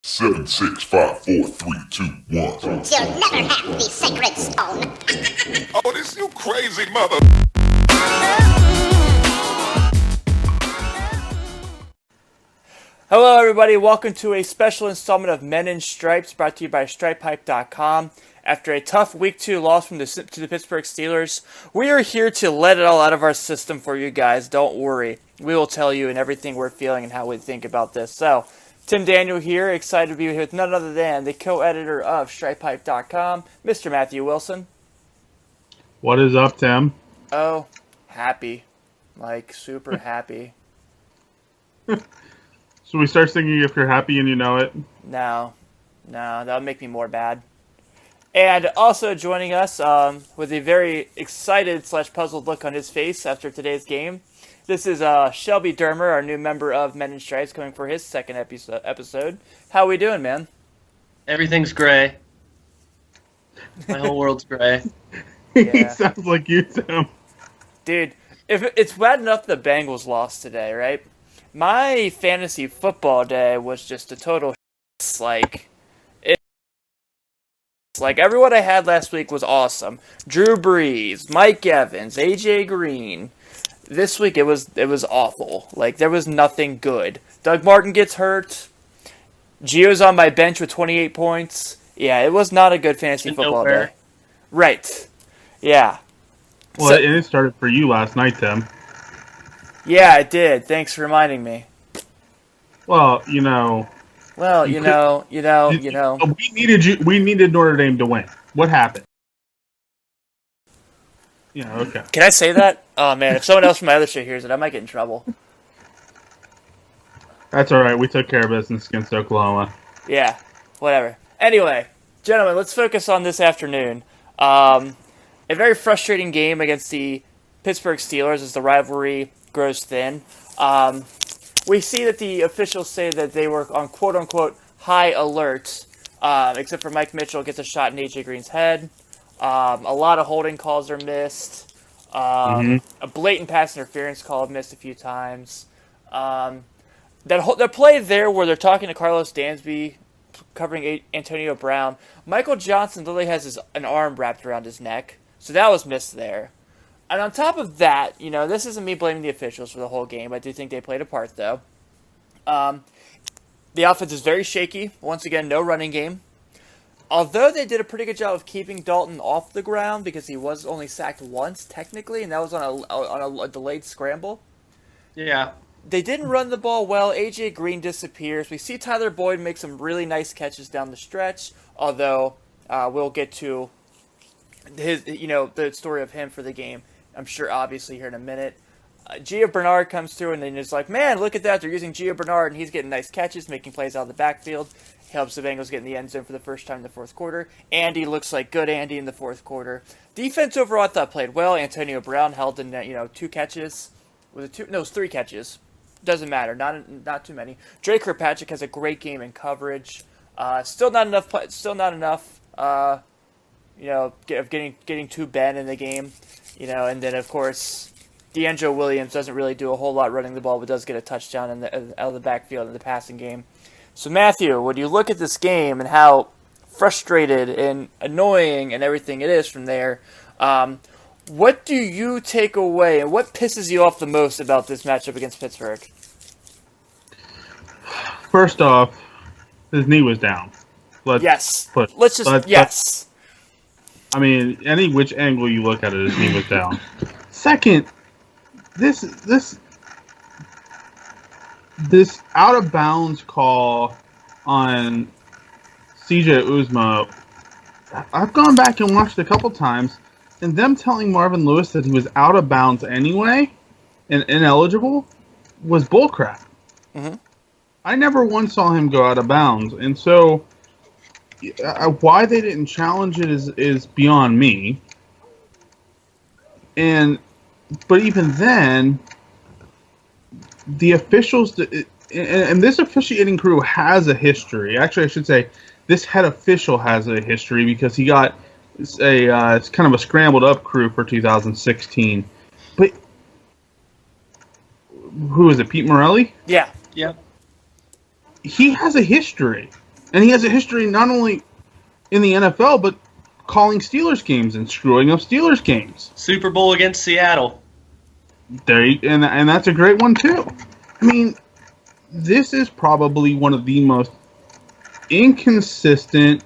Seven, 6, 5, 4, 3, 2, 1. You'll never have the sacred stone. Oh, this you crazy mother. Hello, everybody. Welcome to a special installment of Men in Stripes, brought to you by StripeHype.com. After a tough Week 2 loss to the Pittsburgh Steelers, we are here to let it all out of our system for you guys. Don't worry. We will tell you and everything we're feeling and how we think about this. So, Tim Daniel here, excited to be here with none other than the co-editor of StripeHype.com, Mr. Matthew Wilson. What is up, Tim? Oh, happy. Like, super happy. So we start singing If You're Happy and You Know It? No, that would make me more bad. And also joining us with a very excited / puzzled look on his face after today's game, this is Shelby Dermer, our new member of Men in Stripes, coming for his second episode. How we doing, man? Everything's gray. My whole world's gray. Yeah. He sounds like you, Tim. Dude, if it's bad enough the Bengals lost today, right? My fantasy football day was just a total like everyone I had last week was awesome. Drew Brees, Mike Evans, AJ Green. This week it was awful. Like there was nothing good. Doug Martin gets hurt. Gio's on my bench with 28 points. Yeah, it was not a good fantasy football day. Right. Yeah. Well, it started for you last night, Tim. Yeah, it did. Thanks for reminding me. Well, you know. We needed you. We needed Notre Dame to win. What happened? Yeah, okay. Can I say that? Oh man, if someone else from my other show hears it, I might get in trouble. That's all right. We took care of business against Oklahoma. Yeah, whatever. Anyway, gentlemen, let's focus on this afternoon. A very frustrating game against the Pittsburgh Steelers as the rivalry grows thin. We see that the officials say that they were on quote-unquote high alert, except for Mike Mitchell gets a shot in A.J. Green's head. A lot of holding calls are missed. A blatant pass interference call missed a few times. That play there where they're talking to Carlos Dansby, covering Antonio Brown. Michael Johnson literally has an arm wrapped around his neck, so that was missed there. And on top of that, this isn't me blaming the officials for the whole game. I do think they played a part, though. The offense is very shaky. Once again, no running game. Although they did a pretty good job of keeping Dalton off the ground because he was only sacked once, technically, and that was on a delayed scramble. Yeah. They didn't run the ball well. A.J. Green disappears. We see Tyler Boyd make some really nice catches down the stretch, although we'll get to the story of him for the game, I'm sure, obviously, here in a minute. Gio Bernard comes through, and then it's like, man, look at that. They're using Gio Bernard, and he's getting nice catches, making plays out of the backfield. He helps the Bengals get in the end zone for the first time in the fourth quarter. Andy looks like good Andy in the fourth quarter. Defense overall, I thought, played well. Antonio Brown held in, 2 catches. It was 3 catches. Doesn't matter. Not too many. Drake Kirkpatrick has a great game in coverage. Still not enough. Of getting to Ben in the game, and then of course, D'Angelo Williams doesn't really do a whole lot running the ball, but does get a touchdown out of the backfield in the passing game. So Matthew, when you look at this game and how frustrated and annoying and everything it is from there, what do you take away, and what pisses you off the most about this matchup against Pittsburgh? First off, his knee was down. Yes. I mean, any which angle you look at it, his knee was down. Second, this out of bounds call on CJ Uzomah, I've gone back and watched a couple times, and them telling Marvin Lewis that he was out of bounds anyway and ineligible was bullcrap. Mm-hmm. I never once saw him go out of bounds, and so why they didn't challenge it is beyond me. But even then, the officials, and this officiating crew has a history. Actually, I should say this head official has a history because he got it's kind of a scrambled up crew for 2016. But who is it? Pete Morelli? Yeah. Yeah. He has a history. And he has a history not only in the NFL, but calling Steelers games and screwing up Steelers games. Super Bowl against Seattle. And that's a great one, too. I mean, this is probably one of the most inconsistent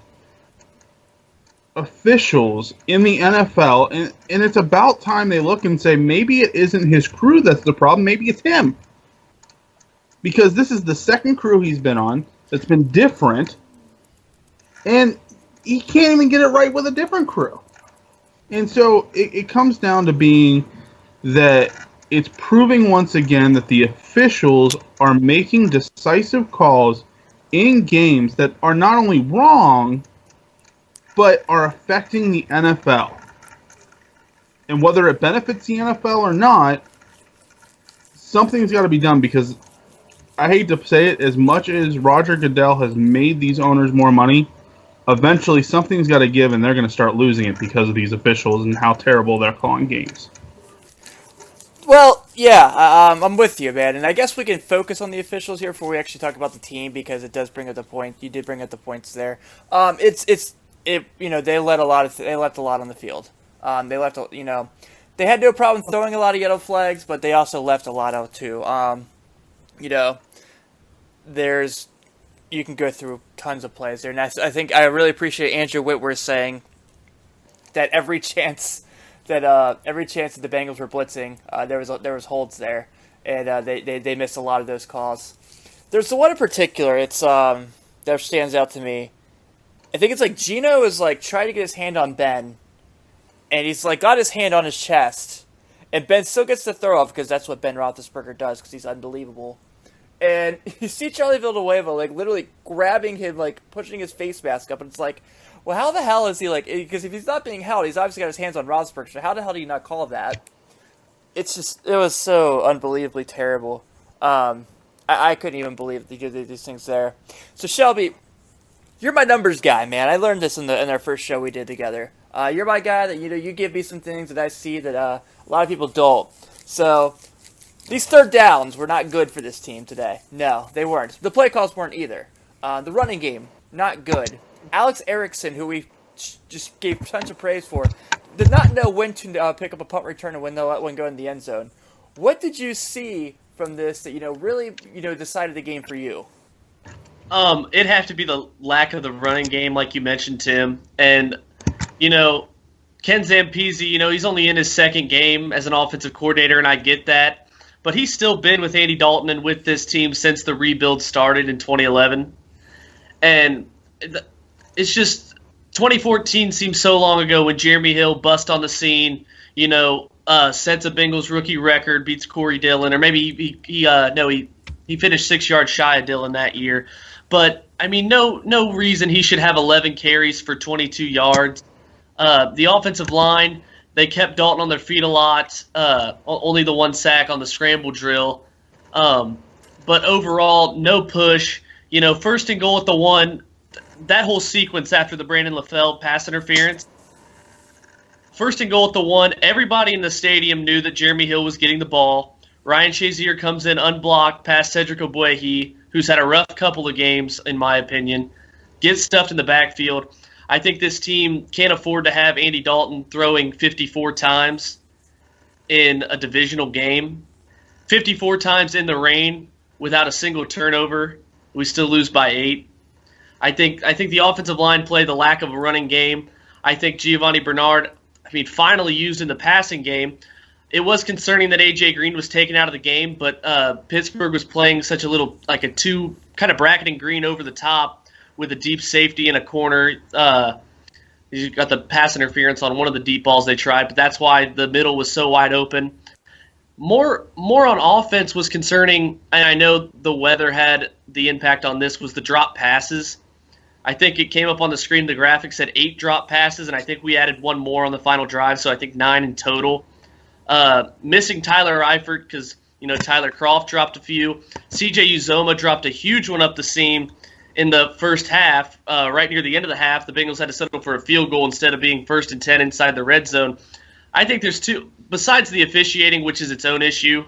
officials in the NFL, and it's about time they look and say, maybe it isn't his crew that's the problem, maybe it's him. Because this is the second crew he's been on that's been different, and he can't even get it right with a different crew. And so it comes down to being that it's proving once again that the officials are making decisive calls in games that are not only wrong, but are affecting the NFL. And whether it benefits the NFL or not, something's got to be done, because I hate to say it, as much as Roger Goodell has made these owners more money, eventually something's got to give, and they're going to start losing it because of these officials and how terrible they're calling games. Well, yeah, I'm with you, man, and I guess we can focus on the officials here before we actually talk about the team, because it does bring up the point. You did bring up the points there. They left a lot on the field. They had no problem throwing a lot of yellow flags, but they also left a lot out too. You can go through tons of plays there, and I think I really appreciate Andrew Whitworth saying that every chance that the Bengals were blitzing, there was holds there, and they missed a lot of those calls. There's the one in particular. It's that stands out to me. I think it's like Gino is like trying to get his hand on Ben, and he's like got his hand on his chest, and Ben still gets the throw off because that's what Ben Roethlisberger does, because he's unbelievable. And you see Charlie Villanueva like literally grabbing him, like pushing his face mask up, and it's like, well, how the hell is he like? Because if he's not being held, he's obviously got his hands on Roethlisberger. So how the hell do you not call that? It was so unbelievably terrible. I couldn't even believe that he did these things there. So Shelby, you're my numbers guy, man. I learned this in our first show we did together. You're my guy that you give me some things that I see that a lot of people don't. So these third downs were not good for this team today. No, they weren't. The play calls weren't either. The running game, not good. Alex Erickson, who we just gave tons of praise for, did not know when to pick up a punt return and when to let one go in the end zone. What did you see from this that really decided the game for you? It'd have to be the lack of the running game, like you mentioned, Tim. And, Ken Zampese, he's only in his second game as an offensive coordinator, and I get that. But he's still been with Andy Dalton and with this team since the rebuild started in 2011. And it's just 2014 seems so long ago when Jeremy Hill bust on the scene, sets a Bengals rookie record, beats Corey Dillon, or maybe he finished 6 yards shy of Dillon that year. But, no reason he should have 11 carries for 22 yards. The offensive line, they kept Dalton on their feet a lot, only the one sack on the scramble drill. But overall, no push. First and goal at the one, that whole sequence after the Brandon LaFell pass interference. First and goal at the one, everybody in the stadium knew that Jeremy Hill was getting the ball. Ryan Shazier comes in unblocked past Cedric Ogbuehi, who's had a rough couple of games, in my opinion, gets stuffed in the backfield. I think this team can't afford to have Andy Dalton throwing 54 times in a divisional game. 54 times in the rain without a single turnover. We still lose by 8. I think the offensive line play, the lack of a running game. I think Giovanni Bernard, finally used in the passing game. It was concerning that A.J. Green was taken out of the game, but Pittsburgh was playing such a two, kind of bracketing Green over the top with a deep safety in a corner. You got the pass interference on one of the deep balls they tried, but that's why the middle was so wide open. More on offense was concerning, and I know the weather had the impact on this, was the drop passes. I think it came up on the screen, the graphic said 8 drop passes, and I think we added one more on the final drive, so I think 9 in total. Missing Tyler Eifert because, Tyler Croft dropped a few. CJ Uzoma dropped a huge one up the seam in the first half. Right near the end of the half, the Bengals had to settle for a field goal instead of being 1st and 10 inside the red zone. I think there's two, besides the officiating, which is its own issue,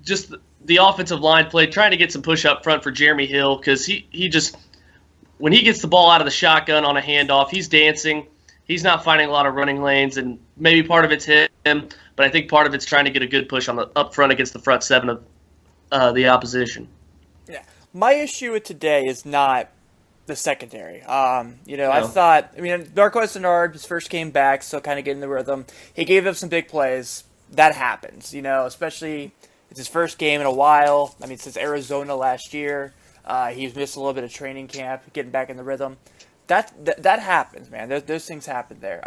just the offensive line play, trying to get some push up front for Jeremy Hill, because he just, when he gets the ball out of the shotgun on a handoff, he's dancing. He's not finding a lot of running lanes, and maybe part of it's him, but I think part of it's trying to get a good push on the up front against the front seven of the opposition. Yeah, my issue with today is not the secondary. No. I thought, DeMarcus Ware, his first game back, still kind of getting the rhythm. He gave up some big plays. That happens, especially it's his first game in a while. Since Arizona last year, he's missed a little bit of training camp, getting back in the rhythm. That happens, man. Those things happen there.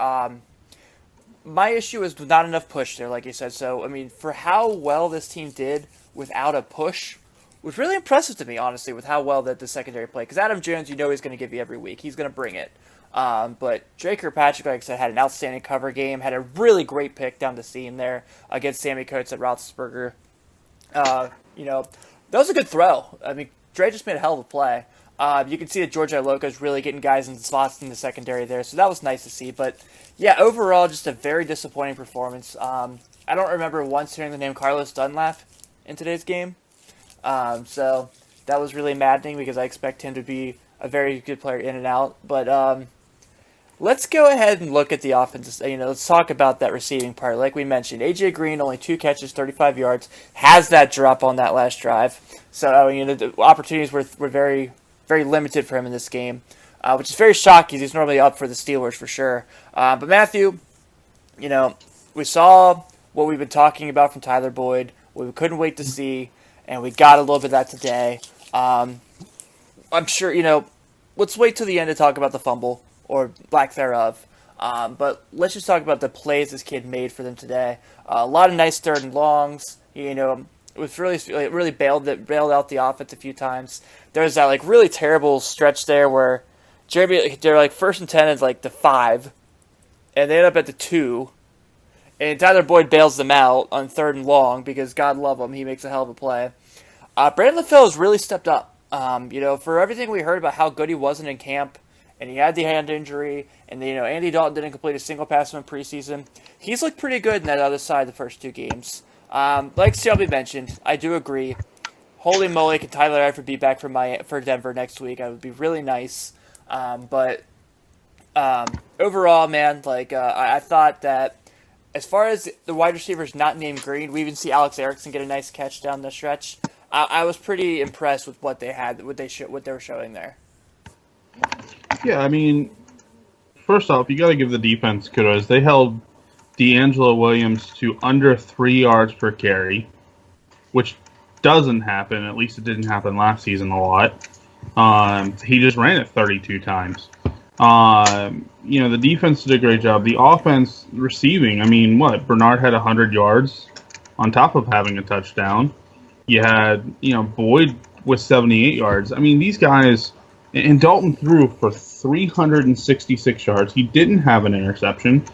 My issue is not enough push there, like you said. So, for how well this team did without a push, was really impressive to me, honestly, with how well that the secondary played. Because Adam Jones, he's going to give you every week. He's going to bring it. But Drake Kirkpatrick, like I said, had an outstanding cover game. Had a really great pick down the seam there against Sammy Coates at Roethlisberger. That was a good throw. Dre just made a hell of a play. You can see that George Iloka is really getting guys in the spots in the secondary there, so that was nice to see. But, yeah, overall, just a very disappointing performance. I don't remember once hearing the name Carlos Dunlap in today's game. So that was really maddening because I expect him to be a very good player in and out. But let's go ahead and look at the offense. Let's talk about that receiving part. Like we mentioned, A.J. Green, only 2 catches, 35 yards, has that drop on that last drive. So, the opportunities were very, very limited for him in this game, which is very shocking. He's normally up for the Steelers for sure. But Matthew, we saw what we've been talking about from Tyler Boyd, what we couldn't wait to see, and we got a little bit of that today. I'm sure, let's wait till the end to talk about the fumble, or lack thereof. But let's just talk about the plays this kid made for them today. A lot of nice third and longs. It was really bailed out the offense a few times. There was that really terrible stretch there where they're first and 10 is the 5, and they end up at the 2, and Tyler Boyd bails them out on third and long because God love him, he makes a hell of a play. Brandon LaFell has really stepped up. For everything we heard about how good he wasn't in camp, and he had the hand injury, and Andy Dalton didn't complete a single pass in preseason. He's looked pretty good in that other side the first 2 games. Like Shelby mentioned, I do agree. Holy moly, can Tyler Eifert be back for Denver next week? That would be really nice. But overall, man, I thought that as far as the wide receivers not named Green, we even see Alex Erickson get a nice catch down the stretch. I was pretty impressed with what they had, what they were showing there. Yeah, first off, you got to give the defense kudos. They held D'Angelo Williams to under 3 yards per carry, which doesn't happen. At least it didn't happen last season a lot. He just ran it 32 times. The defense did a great job. The offense receiving, Bernard had 100 yards on top of having a touchdown. You had, Boyd with 78 yards. These guys, and Dalton threw for 366 yards. He didn't have an interception.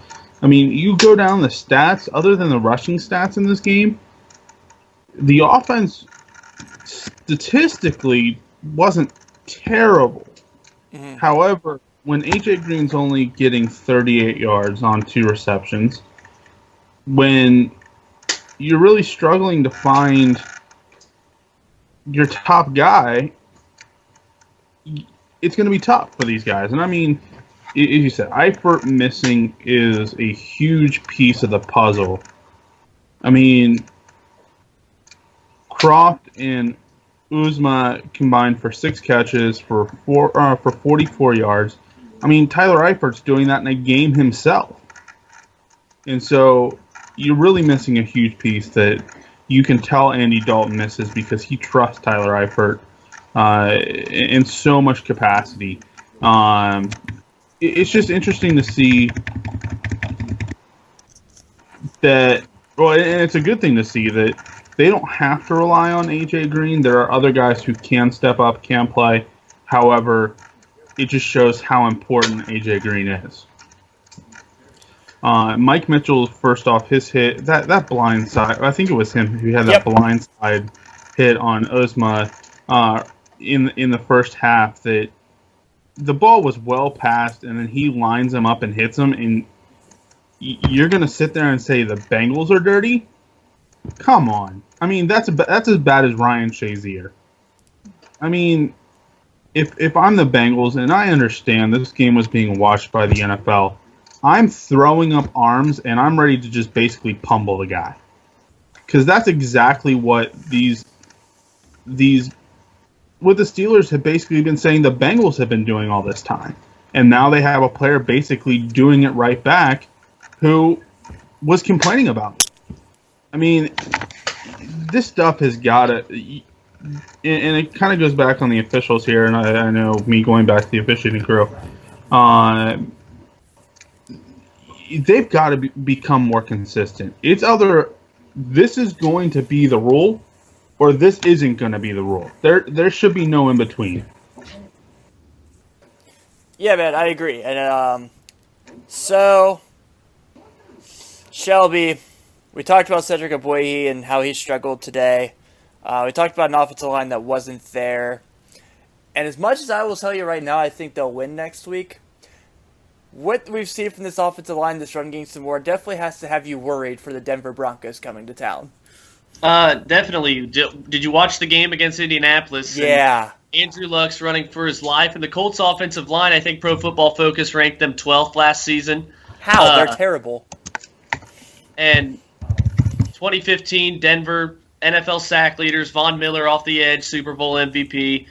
You go down the stats, other than the rushing stats in this game, the offense statistically wasn't terrible. Mm-hmm. However, when A.J. Green's only getting 38 yards on 2 receptions, when you're really struggling to find your top guy, it's going to be tough for these guys. And as you said, Eifert missing is a huge piece of the puzzle. Croft and Uzma combined for 6 catches for 44 yards. Tyler Eifert's doing that in a game himself. And so you're really missing a huge piece that you can tell Andy Dalton misses because he trusts Tyler Eifert in so much capacity. It's just interesting to see that, and it's a good thing to see that they don't have to rely on A.J. Green. There are other guys who can step up, can play. However, it just shows how important A.J. Green is. Mike Mitchell, first off, his hit, that blind side, I think it was him who had that blind side hit on Uzma in the first half, that the ball was well passed, and then he lines him up and hits him, and you're going to sit there and say the Bengals are dirty? Come on. I mean, that's as bad as Ryan Shazier. I mean, if I'm the Bengals, and I understand this game was being watched by the NFL, I'm throwing up arms and I'm ready to just basically pummel the guy. Because that's exactly what what the Steelers have basically been saying the Bengals have been doing all this time. And now they have a player basically doing it right back who was complaining about it. I mean, this stuff has got to, and it kind of goes back on the officials here, and I know me going back to the officiating crew, they've got to become more consistent. It's either this is going to be the rule, or this isn't going to be the rule. There should be no in between. Yeah, man, I agree. And so Shelby, we talked about Cedric Aboye and how he struggled today. We talked about an offensive line that wasn't there. And as much as I will tell you right now, I think they'll win next week. What we've seen from this offensive line, this run game some more, definitely has to have you worried for the Denver Broncos coming to town. Definitely. Did you watch the game against Indianapolis? Yeah. Andrew Luck's running for his life. And the Colts offensive line, I think Pro Football Focus ranked them 12th last season. How? They're terrible. And 2015, Denver, NFL sack leaders, Von Miller off the edge, Super Bowl MVP.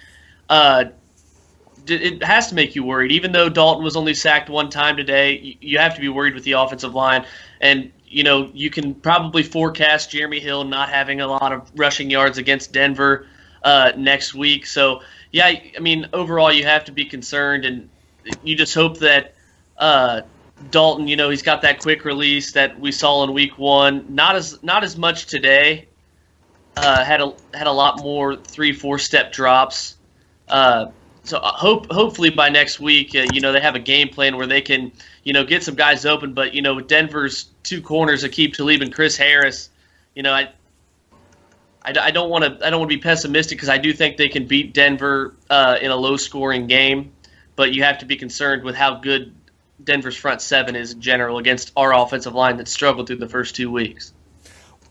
It has to make you worried. Even though Dalton was only sacked one time today, you have to be worried with the offensive line. And, you can probably forecast Jeremy Hill not having a lot of rushing yards against Denver next week. So, yeah, I mean, overall you have to be concerned, and you just hope that Dalton, he's got that quick release that we saw in week 1. Not as much today. Had a lot more 3-4 step drops. So hopefully by next week, they have a game plan where they can, get some guys open. But with Denver's 2 corners, Aqib Talib and Chris Harris, I don't want to be pessimistic because I do think they can beat Denver in a low scoring game. But you have to be concerned with how good Denver's front 7 is in general against our offensive line that struggled through the first 2 weeks.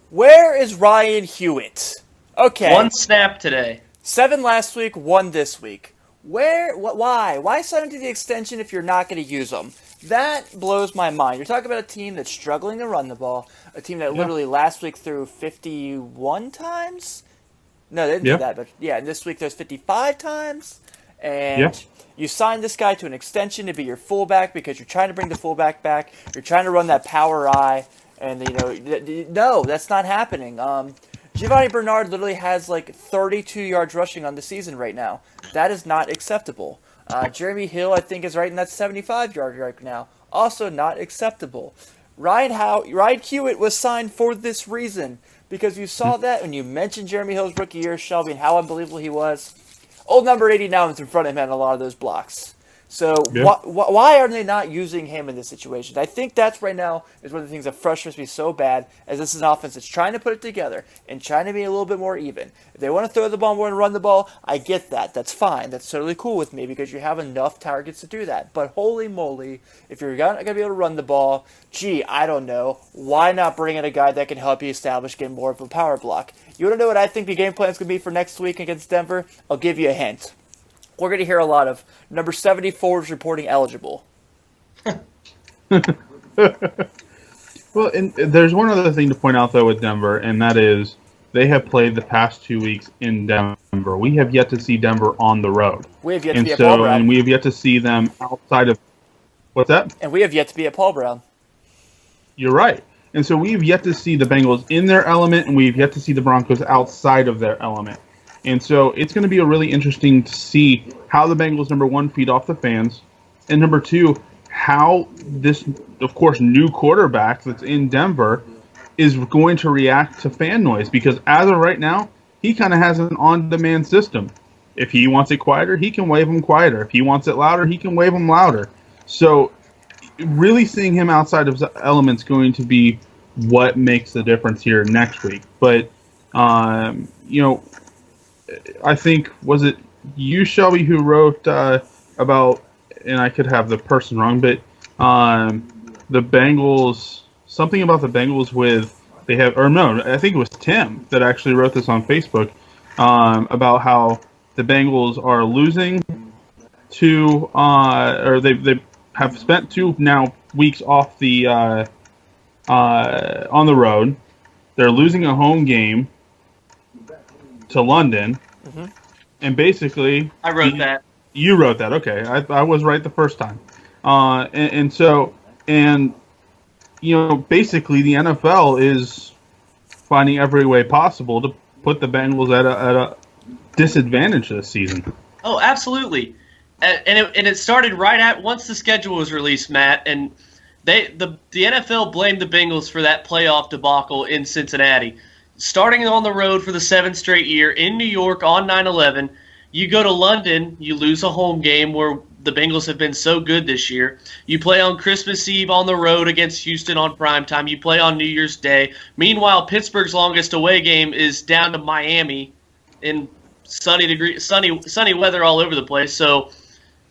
Where is Ryan Hewitt? Okay. 1 snap today. 7 last week, 1 this week. Why? Why sign him to the extension if you're not going to use him? That blows my mind. You're talking about a team that's struggling to run the ball, a team that literally last week threw 51 times? No, they didn't do that, but this week there's 55 times. And you signed this guy to an extension to be your fullback because you're trying to bring the fullback back. You're trying to run that power eye. And, no, that's not happening. Giovanni Bernard literally has 32 yards rushing on the season right now. That is not acceptable. Jeremy Hill, I think, is right in that 75-yard right now. Also not acceptable. Ryan Hewitt was signed for this reason because you saw that when you mentioned Jeremy Hill's rookie year, Shelby, and how unbelievable he was. Old number 89 was in front of him on a lot of those blocks. So why are they not using him in this situation? I think that's right now is one of the things that frustrates me so bad, as this is an offense that's trying to put it together and trying to be a little bit more even. If they want to throw the ball more and run the ball, I get that. That's fine. That's totally cool with me because you have enough targets to do that. But holy moly, if you're not going to be able to run the ball, I don't know. Why not bring in a guy that can help you establish getting more of a power block? You want to know what I think the game plan is going to be for next week against Denver? I'll give you a hint. We're going to hear a lot of number 74 is reporting eligible. Well, and there's one other thing to point out, though, with Denver, and that is they have played the past 2 weeks in Denver. We have yet to see Denver on the road. We have yet to be at Paul Brown. And we have yet to see them outside of... What's that? And we have yet to be at Paul Brown. You're right. And so we've yet to see the Bengals in their element, and we've yet to see the Broncos outside of their element. And so it's going to be really interesting to see how the Bengals, number 1, feed off the fans, and number 2, how this, of course, new quarterback that's in Denver is going to react to fan noise. Because as of right now, he kind of has an on-demand system. If he wants it quieter, he can wave them quieter. If he wants it louder, he can wave them louder. So really seeing him outside of elements going to be what makes the difference here next week. But, I think, was it you, Shelby, who wrote about, and I could have the person wrong, but the Bengals, something about the Bengals with they have, or no, I think it was Tim that actually wrote this on Facebook about how the Bengals are losing to, or they have spent 2 now weeks off the on the road. They're losing a home game to London, and basically, I wrote that. You wrote that, okay? I was right the first time, and basically the NFL is finding every way possible to put the Bengals at a disadvantage this season. Oh, absolutely. And it started once the schedule was released, Matt, and the NFL blamed the Bengals for that playoff debacle in Cincinnati. Starting on the road for the 7th straight year in New York on 9/11, you go to London, you lose a home game where the Bengals have been so good this year. You play on Christmas Eve on the road against Houston on primetime. You play on New Year's Day. Meanwhile, Pittsburgh's longest away game is down to Miami in sunny weather all over the place. So,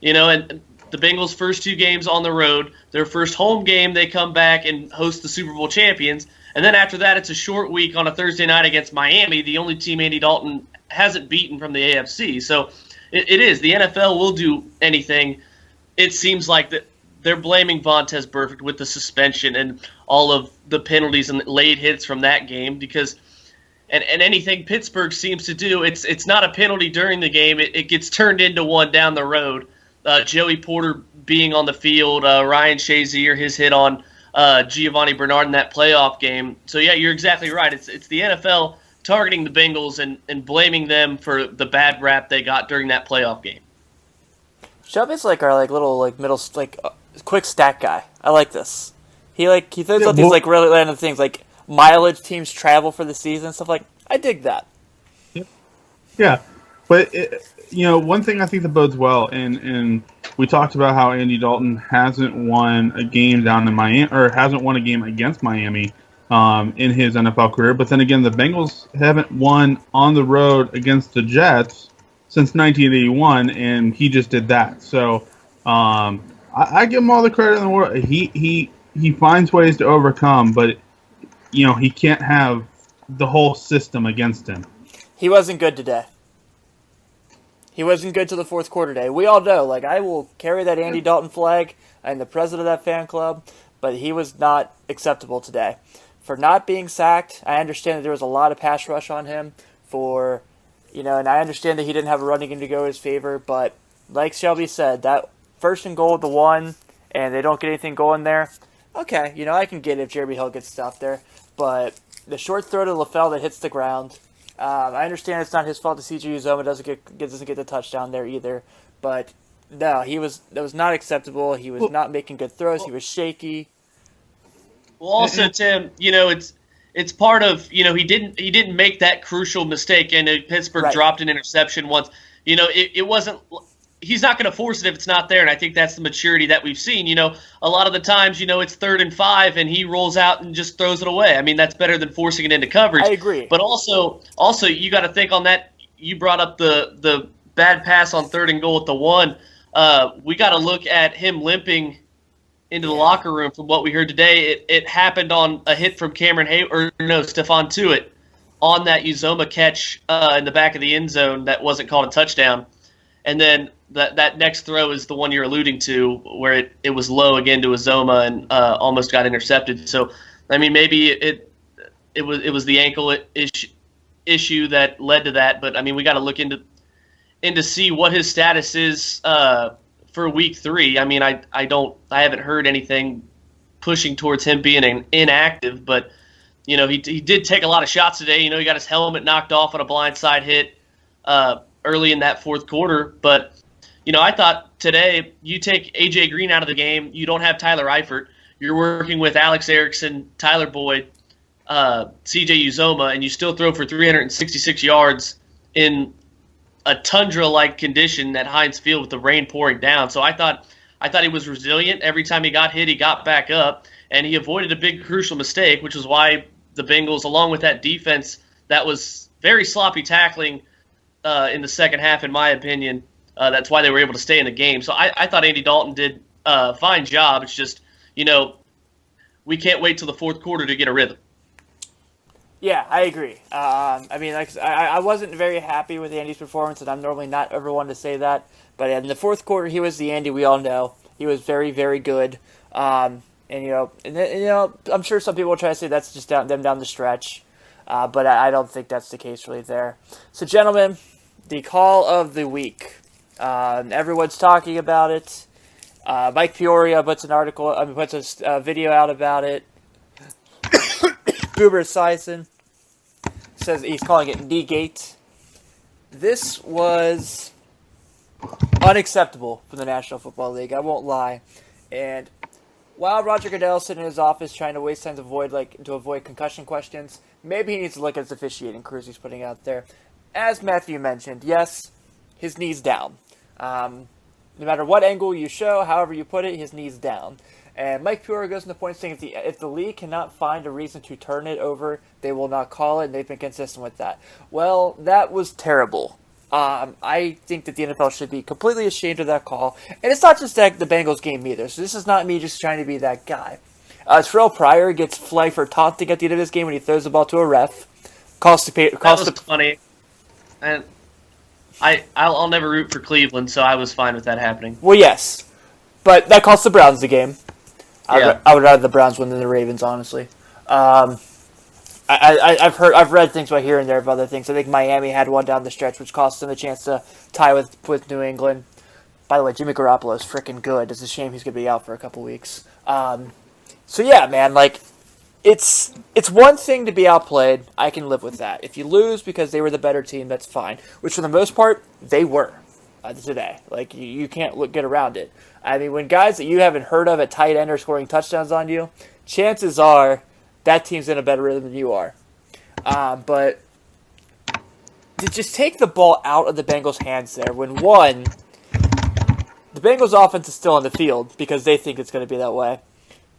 and the Bengals' first 2 games on the road, their first home game, they come back and host the Super Bowl champions. And then after that, it's a short week on a Thursday night against Miami, the only team Andy Dalton hasn't beaten from the AFC. So it is. The NFL will do anything. It seems like that they're blaming Vontaze Burfict with the suspension and all of the penalties and late hits from that game because and anything Pittsburgh seems to do, it's not a penalty during the game. It gets turned into one down the road. Joey Porter being on the field, Ryan Shazier, his hit on Giovanni Bernard in that playoff game. So, yeah, you're exactly right. It's the NFL targeting the Bengals and blaming them for the bad rap they got during that playoff game. Shelby's our little middle quick stat guy. I like this. He throws out these really random things like mileage teams travel for the season, stuff like. I dig that. Yeah, but one thing I think that bodes well, and we talked about how Andy Dalton hasn't won a game down in Miami, or hasn't won a game against Miami in his NFL career. But then again, the Bengals haven't won on the road against the Jets since 1981, and he just did that. So I give him all the credit in the world. He finds ways to overcome, but he can't have the whole system against him. He wasn't good today. He wasn't good to the fourth quarter today. We all know, I will carry that Andy Dalton flag. I'm the president of that fan club, but he was not acceptable today. For not being sacked, I understand that there was a lot of pass rush on him and I understand that he didn't have a running game to go in his favor, but like Shelby said, that 1st and goal with the 1, and they don't get anything going there, okay, I can get it if Jeremy Hill gets stopped there, but the short throw to LaFell that hits the ground, I understand it's not his fault that C.J. Uzomah doesn't get the touchdown there either, but no, that was not acceptable. He was not making good throws. He was shaky. Well, also, Tim, it's part of he didn't make that crucial mistake, and Pittsburgh dropped an interception once. It wasn't. He's not going to force it if it's not there, and I think that's the maturity that we've seen. A lot of the times, it's 3rd and 5, and he rolls out and just throws it away. I mean, that's better than forcing it into coverage. I agree. But also you got to think on that. You brought up the bad pass on 3rd and goal with the 1. We got to look at him limping into the locker room from what we heard today. It happened on a hit from Stephon Tuitt on that Uzomah catch in the back of the end zone that wasn't called a touchdown. And then that next throw is the one you're alluding to, where it was low again to Uzomah and almost got intercepted. So, I mean, maybe it was the ankle issue that led to that. But I mean, we got to look into see what his status is for Week 3. I mean, I haven't heard anything pushing towards him being inactive, but he did take a lot of shots today. He got his helmet knocked off on a blindside hit early in that fourth quarter. But, I thought today you take A.J. Green out of the game. You don't have Tyler Eifert. You're working with Alex Erickson, Tyler Boyd, C.J. Uzomah, and you still throw for 366 yards in a tundra-like condition at Heinz Field with the rain pouring down. So I thought he was resilient. Every time he got hit, he got back up, and he avoided a big crucial mistake, which is why the Bengals, along with that defense that was very sloppy tackling in the second half, in my opinion, that's why they were able to stay in the game. So I thought Andy Dalton did a fine job. It's just, we can't wait till the fourth quarter to get a rhythm. Yeah, I agree. I mean, like I wasn't very happy with Andy's performance, and I'm normally not ever one to say that. But in the fourth quarter, he was the Andy we all know. He was very, very good. And I'm sure some people will try to say that's just them down the stretch, but I don't think that's the case really there. So, gentlemen, the call of the week. Everyone's talking about it. Mike Peoria puts a video out about it. Goober Esiason says he's calling it Knee-gate. This was unacceptable from the National Football League. I won't lie. And while Roger Goodell's sitting in his office trying to waste time to avoid concussion questions, maybe he needs to look at his officiating crews he's putting out there. As Matthew mentioned, yes, his knee's down. No matter what angle you show, however you put it, his knee's down. And Mike Peoria goes to the point saying if the league cannot find a reason to turn it over, they will not call it, and they've been consistent with that. Well, that was terrible. I think that the NFL should be completely ashamed of that call. And it's not just the Bengals game either, so this is not me just trying to be that guy. Terrell Pryor gets flagged for taunting at the end of this game when he throws the ball to a ref. That was funny. And I'll never root for Cleveland, so I was fine with that happening. Well, yes. But that cost the Browns the game. Yeah. I would rather the Browns win than the Ravens, honestly. I've read things about here and there of other things. I think Miami had one down the stretch, which cost them a chance to tie with New England. By the way, Jimmy Garoppolo is freaking good. It's a shame he's gonna be out for a couple weeks. So yeah, man, like it's one thing to be outplayed. I can live with that. If you lose because they were the better team, that's fine. Which for the most part, they were today. Like you can't get around it. I mean, when guys that you haven't heard of at tight end are scoring touchdowns on you, chances are that team's in a better rhythm than you are. But to just take the ball out of the Bengals' hands there when, one, the Bengals' offense is still on the field because they think it's going to be that way.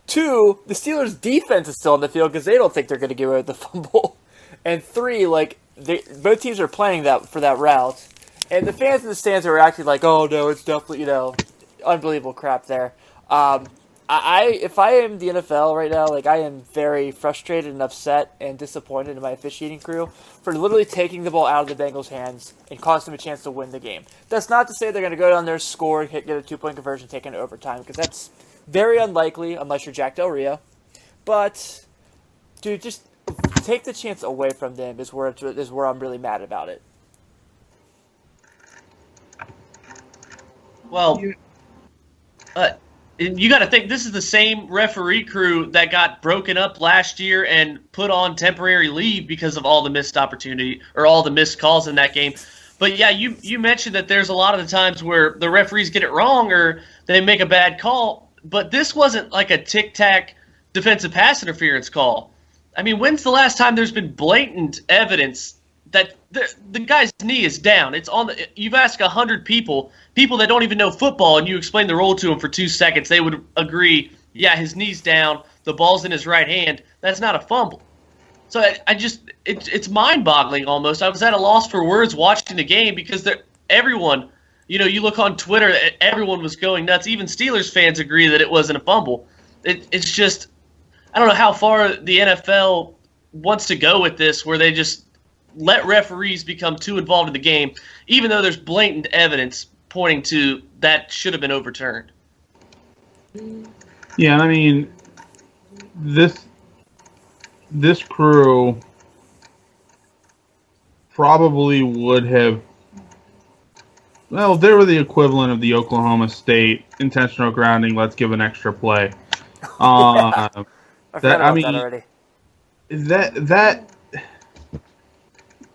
Two, the Steelers' defense is still on the field because they don't think they're going to give away the fumble. And three, both teams are playing for that route. And the fans in the stands are acting like, oh, no, it's definitely, unbelievable crap there. If I am the NFL right now, I am very frustrated and upset and disappointed in my officiating crew for literally taking the ball out of the Bengals' hands and cost them a chance to win the game. That's not to say they're going to go down there, score, get a 2-point conversion, take into overtime, because that's very unlikely unless you're Jack Del Rio. But, dude, just take the chance away from them is where I'm really mad about it. Well, you got to think this is the same referee crew that got broken up last year and put on temporary leave because of all the missed opportunity or all the missed calls in that game. But yeah, you mentioned that there's a lot of the times where the referees get it wrong or they make a bad call. But this wasn't like a tic-tac defensive pass interference call. I mean, when's the last time there's been blatant evidence that the guy's knee is down? It's on. You've asked 100 people that don't even know football, and you explain the rule to them for 2 seconds, they would agree, yeah, his knee's down, the ball's in his right hand. That's not a fumble. So it's mind-boggling almost. I was at a loss for words watching the game because everyone, you look on Twitter, everyone was going nuts. Even Steelers fans agree that it wasn't a fumble. It's just, I don't know how far the NFL wants to go with this, where they just let referees become too involved in the game, even though there's blatant evidence pointing to that should have been overturned. Yeah, I mean, this crew probably would have. Well, they were the equivalent of the Oklahoma State intentional grounding. Let's give an extra play. I forgot about that already. That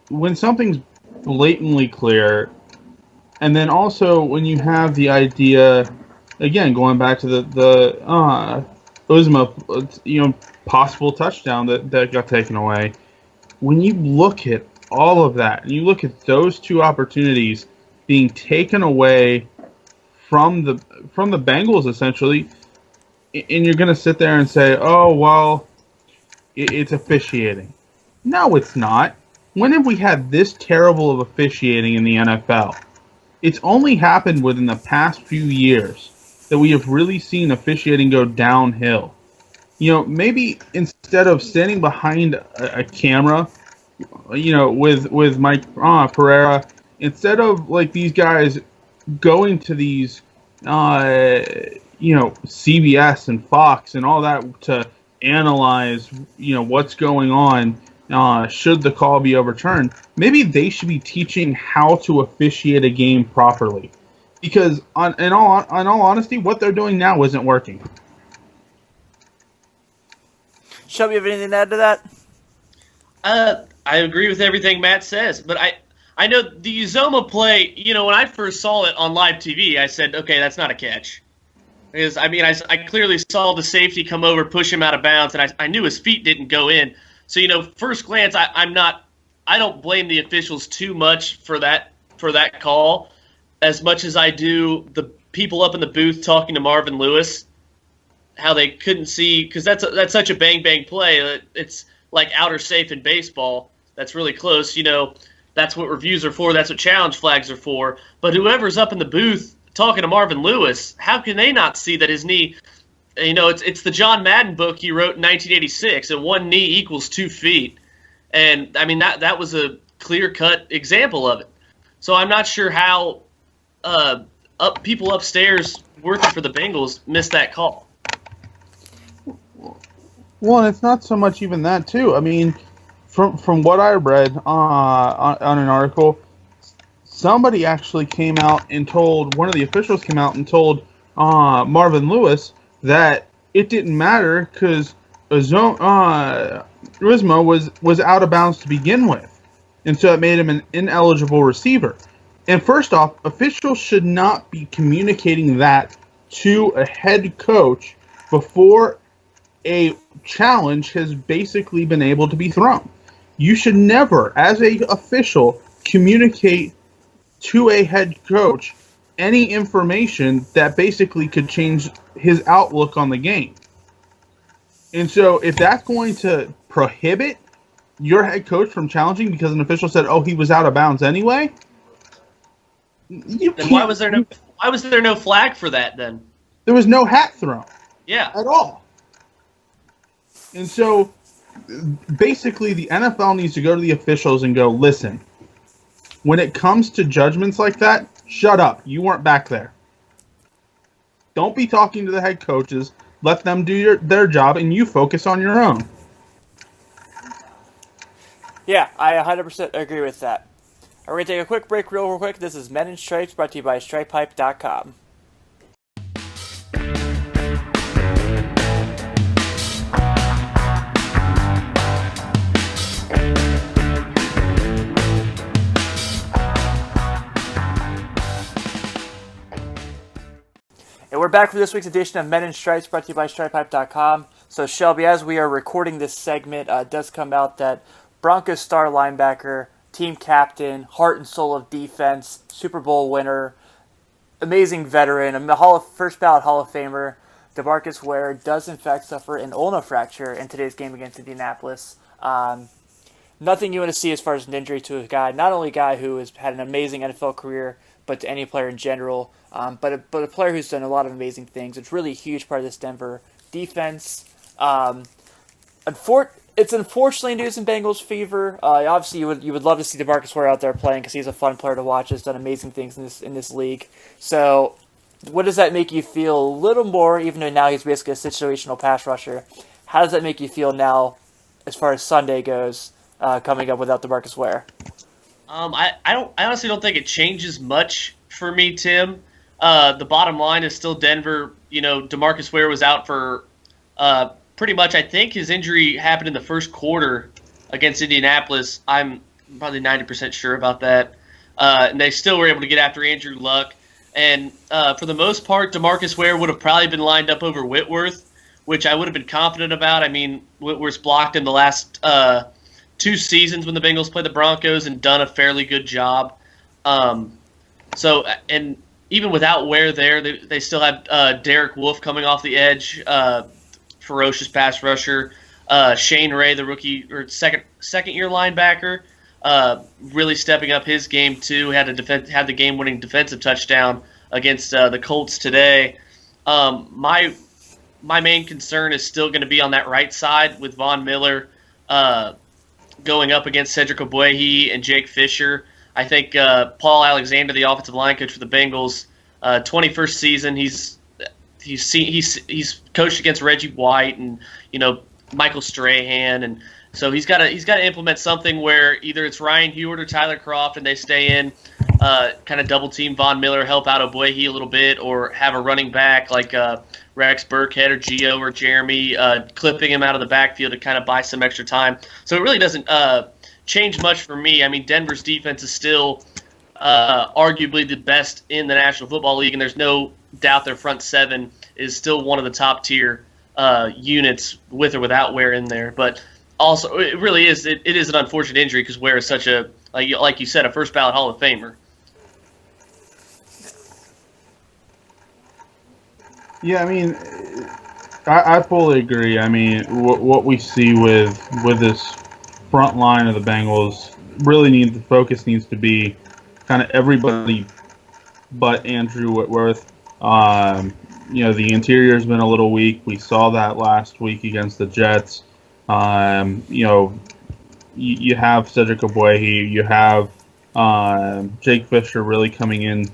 when something's blatantly clear, and then also when you have the idea, again, going back to the Uzma, possible touchdown that got taken away. When you look at all of that, and you look at those two opportunities being taken away from the Bengals, essentially, and you're going to sit there and say, oh, well, it's officiating. No, it's not. When have we had this terrible of officiating in the NFL? It's only happened within the past few years that we have really seen officiating go downhill. maybe instead of standing behind a camera, with Mike Pereira, instead of like these guys going to these, CBS and Fox and all that to analyze, what's going on, should the call be overturned, maybe they should be teaching how to officiate a game properly. Because in all honesty, what they're doing now isn't working. Shelby, you have anything to add to that? I agree with everything Matt says, but I know the Uzoma play, when I first saw it on live TV, I said, okay, that's not a catch. Because, I clearly saw the safety come over, push him out of bounds, and I knew his feet didn't go in. So, first glance, I don't blame the officials too much for that call, as much as I do the people up in the booth talking to Marvin Lewis, how they couldn't see, because that's such a bang play. It's like outer safe in baseball. That's really close. That's what reviews are for. That's what challenge flags are for. But whoever's up in the booth talking to Marvin Lewis, how can they not see that his knee? It's the John Madden book he wrote in 1986, and one knee equals 2 feet. And that was a clear-cut example of it. So I'm not sure how people upstairs working for the Bengals missed that call. Well, and it's not so much even that too. From what I read on an article, somebody actually came out and told, one of the officials came out and told Marvin Lewis that it didn't matter because Rizmo was out of bounds to begin with, and so it made him an ineligible receiver. And first off, officials should not be communicating that to a head coach before a challenge has basically been able to be thrown. You should never, as a official, communicate to a head coach any information that basically could change his outlook on the game. And so if that's going to prohibit your head coach from challenging because an official said, oh, he was out of bounds anyway, then why was there no flag for that then? There was no hat thrown. Yeah. At all. And so basically the NFL needs to go to the officials and go, listen, when it comes to judgments like that, shut up. You weren't back there. Don't be talking to the head coaches. Let them do their job, and you focus on your own. Yeah, I 100% agree with that. We're going to take a quick break real quick. This is Men in Stripes, brought to you by StripePipe.com. And we're back for this week's edition of Men in Stripes, brought to you by StripePipe.com. So, Shelby, as we are recording this segment, it does come out that Broncos star linebacker, team captain, heart and soul of defense, Super Bowl winner, amazing veteran, first ballot Hall of Famer, DeMarcus Ware does in fact suffer an ulnar fracture in today's game against Indianapolis. Nothing you want to see as far as an injury to a guy, not only a guy who has had an amazing NFL career, but to any player in general, but a player who's done a lot of amazing things. It's really a huge part of this Denver defense. It's unfortunately news in Bengals fever. Obviously, you would love to see DeMarcus Ware out there playing because he's a fun player to watch. Has done amazing things in this league. So, what does that make you feel a little more? Even though now he's basically a situational pass rusher, how does that make you feel now, as far as Sunday goes, coming up without DeMarcus Ware? I honestly don't think it changes much for me, Tim. The bottom line is still Denver. DeMarcus Ware was out for pretty much. I think his injury happened in the first quarter against Indianapolis. I'm probably 90% sure about that. And they still were able to get after Andrew Luck. And for the most part, DeMarcus Ware would have probably been lined up over Whitworth, which I would have been confident about. Whitworth's blocked in the last 2 seasons when the Bengals played the Broncos and done a fairly good job. And even without Ware there, they still have Derek Wolfe coming off the edge, ferocious pass rusher. Shane Ray, the rookie or second year linebacker, really stepping up his game too. Had the game winning defensive touchdown against the Colts today. My my main concern is still going to be on that right side with Von Miller going up against Cedric Ogbuehi and Jake Fisher. I think Paul Alexander, the offensive line coach for the Bengals, 21st season, he's coached against Reggie White and Michael Strahan, and so he's got to implement something where either it's Ryan Hewitt or Tyler Croft and they stay in, kind of double team Von Miller, help out Ogbuehi a little bit, or have a running back like Rex Burkhead or Gio or Jeremy, clipping him out of the backfield to kind of buy some extra time. So it really doesn't change much for me. I mean, Denver's defense is still arguably the best in the National Football League, and there's no doubt their front seven is still one of the top tier units with or without Ware in there. But also, it really is it is an unfortunate injury because Ware is such a, like you said, a first ballot Hall of Famer. Yeah, I mean, I fully agree. I mean, what we see with this front line of the Bengals the focus needs to be kind of everybody but Andrew Whitworth. The interior's been a little weak. We saw that last week against the Jets. You have Cedric Ogbuehi, you have Jake Fisher really coming in.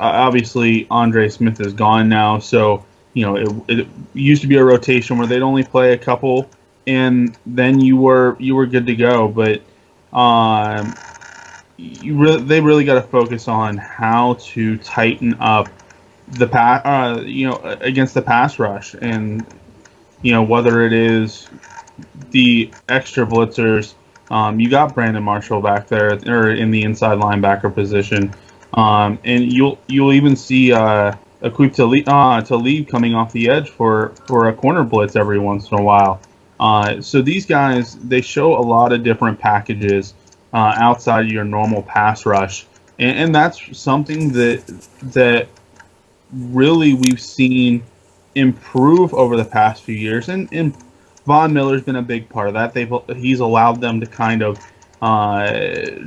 Obviously Andre Smith is gone now, so it used to be a rotation where they'd only play a couple, and then you were good to go. But they really got to focus on how to tighten up the against the pass rush, and whether it is the extra blitzers. You got Brandon Marshall back there, or in the inside linebacker position, and you'll even see Aqib Talib coming off the edge for a corner blitz every once in a while. So these guys, they show a lot of different packages outside of your normal pass rush, and that's something that really we've seen improve over the past few years, and Von Miller's been a big part of that. He's allowed them to kind of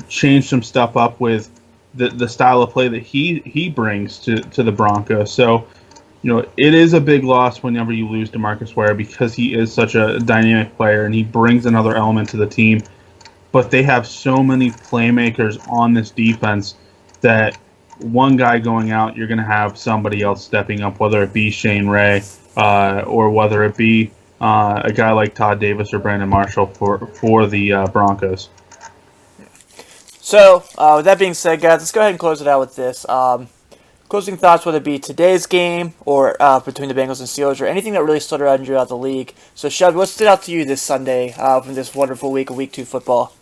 change some stuff up with the style of play that he brings to the Broncos. So, it is a big loss whenever you lose DeMarcus Ware, because he is such a dynamic player and he brings another element to the team. But they have so many playmakers on this defense that one guy going out, you're going to have somebody else stepping up, whether it be Shane Ray or whether it be a guy like Todd Davis or Brandon Marshall for the Broncos. So, with that being said, guys, let's go ahead and close it out with this. Closing thoughts, whether it be today's game or between the Bengals and Steelers, or anything that really stood out throughout the league. So, Shelby, what stood out to you this Sunday from this wonderful week of Week 2 football?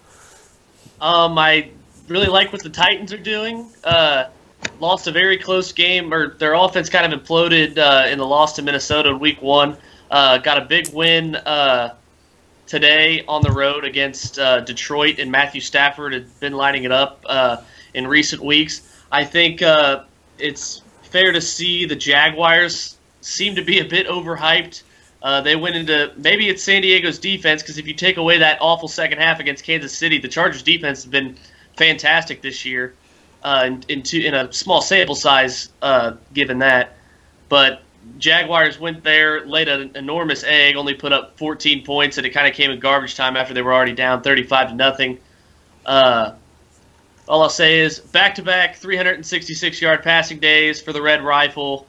I really like what the Titans are doing. Lost a very close game, or their offense kind of imploded in the loss to Minnesota in Week 1. Got a big win today on the road against Detroit, and Matthew Stafford had been lining it up in recent weeks. I think it's fair to see the Jaguars seem to be a bit overhyped. They went into, maybe it's San Diego's defense, because if you take away that awful second half against Kansas City, the Chargers' defense has been fantastic this year in a small sample size given that. But Jaguars went there, laid an enormous egg, only put up 14 points, and it kind of came in garbage time after they were already down 35-0. All I'll say is back-to-back 366-yard passing days for the Red Rifle.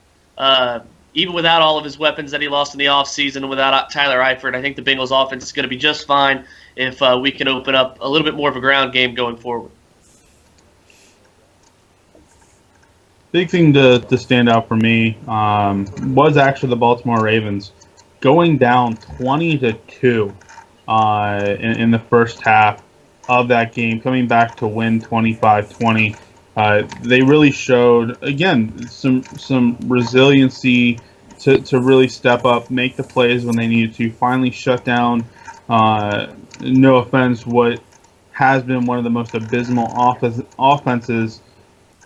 Even without all of his weapons that he lost in the offseason and without Tyler Eifert, I think the Bengals offense is going to be just fine if we can open up a little bit more of a ground game going forward. Big thing to stand out for me was actually the Baltimore Ravens going down 20-2 in the first half of that game, coming back to win 25-20. They really showed, again, some resiliency to really step up, make the plays when they needed to, finally shut down, no offense, what has been one of the most abysmal offenses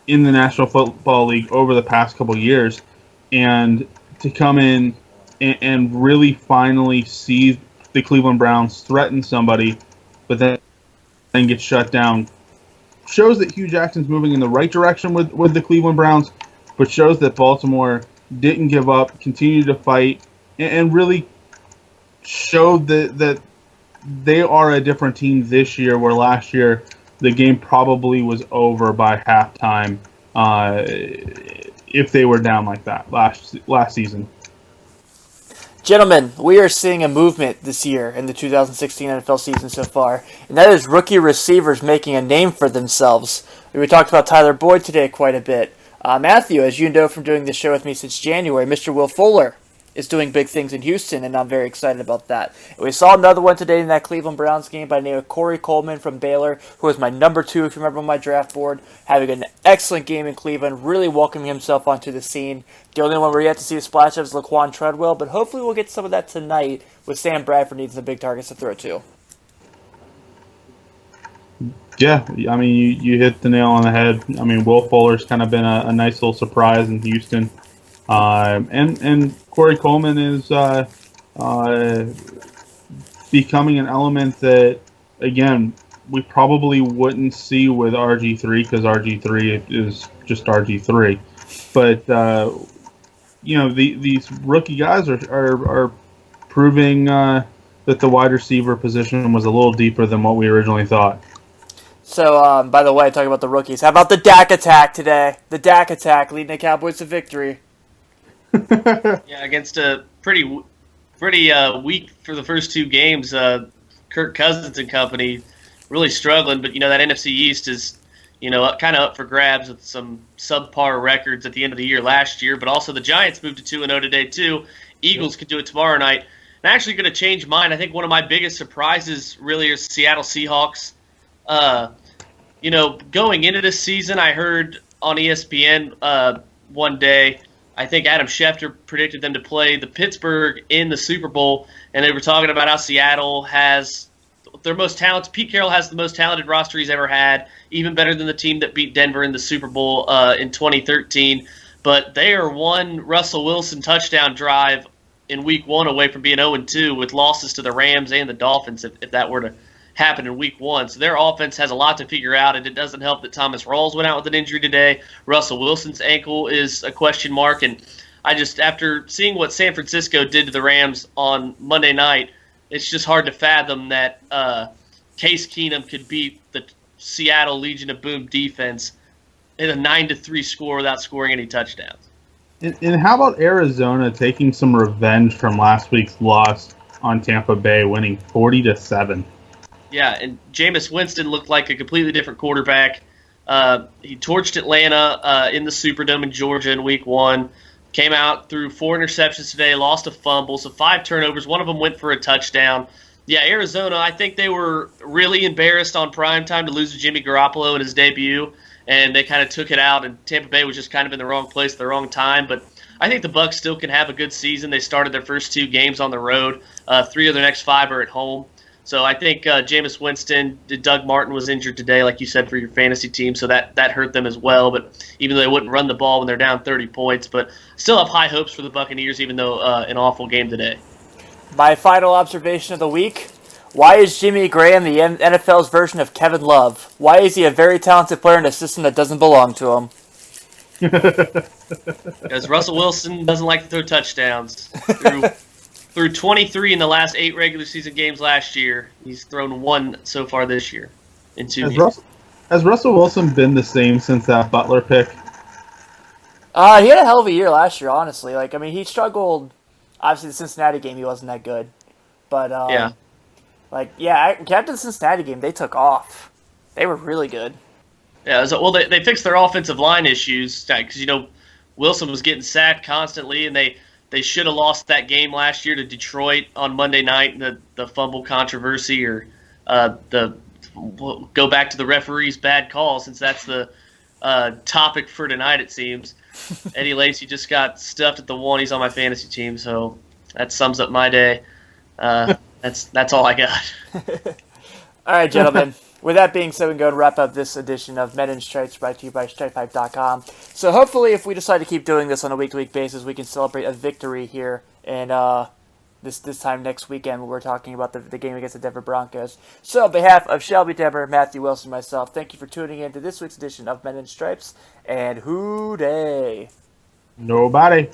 in the National Football League over the past couple of years, and to come in and really finally see the Cleveland Browns threaten somebody, but then get shut down, shows that Hugh Jackson's moving in the right direction with the Cleveland Browns, but shows that Baltimore didn't give up, continued to fight, and really showed that they are a different team this year, where last year the game probably was over by halftime if they were down like that last season. Gentlemen, we are seeing a movement this year in the 2016 NFL season so far, and that is rookie receivers making a name for themselves. We talked about Tyler Boyd today quite a bit. Matthew, as you know from doing this show with me since January, Mr. Will Fuller is doing big things in Houston, and I'm very excited about that. And we saw another one today in that Cleveland Browns game by the name of Corey Coleman from Baylor, who was my number 2, if you remember, on my draft board, having an excellent game in Cleveland, really welcoming himself onto the scene. The only one we're yet to see a splash of is Laquan Treadwell, but hopefully we'll get some of that tonight with Sam Bradford needing some big targets to throw to. Yeah, I mean, you hit the nail on the head. I mean, Will Fuller's kind of been a nice little surprise in Houston. And Corey Coleman is becoming an element that, again, we probably wouldn't see with RG3 because RG3 is just RG3. But, these rookie guys are proving that the wide receiver position was a little deeper than what we originally thought. So, by the way, talking about the rookies, how about the Dak attack today? The Dak attack leading the Cowboys to victory. Yeah, against a pretty weak for the first 2 games. Kirk Cousins and company really struggling, but that NFC East is kind of up for grabs with some subpar records at the end of the year last year. But also the Giants moved to 2-0 today too. Eagles could do it tomorrow night. I'm actually going to change mine. I think one of my biggest surprises really is Seattle Seahawks. Going into this season, I heard on ESPN one day, I think Adam Schefter predicted them to play the Pittsburgh in the Super Bowl, and they were talking about how Seattle has their most talented. Pete Carroll has the most talented roster he's ever had, even better than the team that beat Denver in the Super Bowl in 2013. But they are one Russell Wilson touchdown drive in Week 1 away from being 0-2 with losses to the Rams and the Dolphins if that were to happen in Week 1. So their offense has a lot to figure out, and it doesn't help that Thomas Rawls went out with an injury today. Russell Wilson's ankle is a question mark, and after seeing what San Francisco did to the Rams on Monday night, it's just hard to fathom that Case Keenum could beat the Seattle Legion of Boom defense in a 9-3 score without scoring any touchdowns. And how about Arizona taking some revenge from last week's loss on Tampa Bay, winning 40-7? Yeah, and Jameis Winston looked like a completely different quarterback. He torched Atlanta in the Superdome in Georgia in Week 1. Came out, threw 4 interceptions today, lost a fumble, so 5 turnovers. One of them went for a touchdown. Yeah, Arizona, I think they were really embarrassed on primetime to lose to Jimmy Garoppolo in his debut, and they kind of took it out, and Tampa Bay was just kind of in the wrong place at the wrong time. But I think the Bucs still can have a good season. They started their first 2 games on the road. 3 of their next 5 are at home. So I think Jameis Winston, Doug Martin was injured today, like you said, for your fantasy team, so that hurt them as well. But even though they wouldn't run the ball when they're down 30 points, but still have high hopes for the Buccaneers, even though an awful game today. My final observation of the week, why is Jimmy Graham the NFL's version of Kevin Love? Why is he a very talented player in a system that doesn't belong to him? Because Russell Wilson doesn't like to throw touchdowns. Threw 23 in the last 8 regular season games last year. He's thrown 1 so far this year in 2 games. Has Russell Wilson been the same since that Butler pick? He had a hell of a year last year, honestly. He struggled. Obviously, the Cincinnati game, he wasn't that good. But, after the Cincinnati game, they took off. They were really good. Yeah, they fixed their offensive line issues because, Wilson was getting sacked constantly, and they should have lost that game last year to Detroit on Monday night, the fumble controversy, or we'll go back to the referee's bad call, since that's the topic for tonight, it seems. Eddie Lacy just got stuffed at the 1. He's on my fantasy team, so that sums up my day. That's all I got. All right, gentlemen. With that being said, we can go and wrap up this edition of Men in Stripes, brought to you by StripeHype.com. So hopefully, if we decide to keep doing this on a week-to-week basis, we can celebrate a victory here. And this time next weekend, when we're talking about the game against the Denver Broncos. So on behalf of Shelby Demer, Matthew Wilson, myself, thank you for tuning in to this week's edition of Men in Stripes. And who day? Nobody.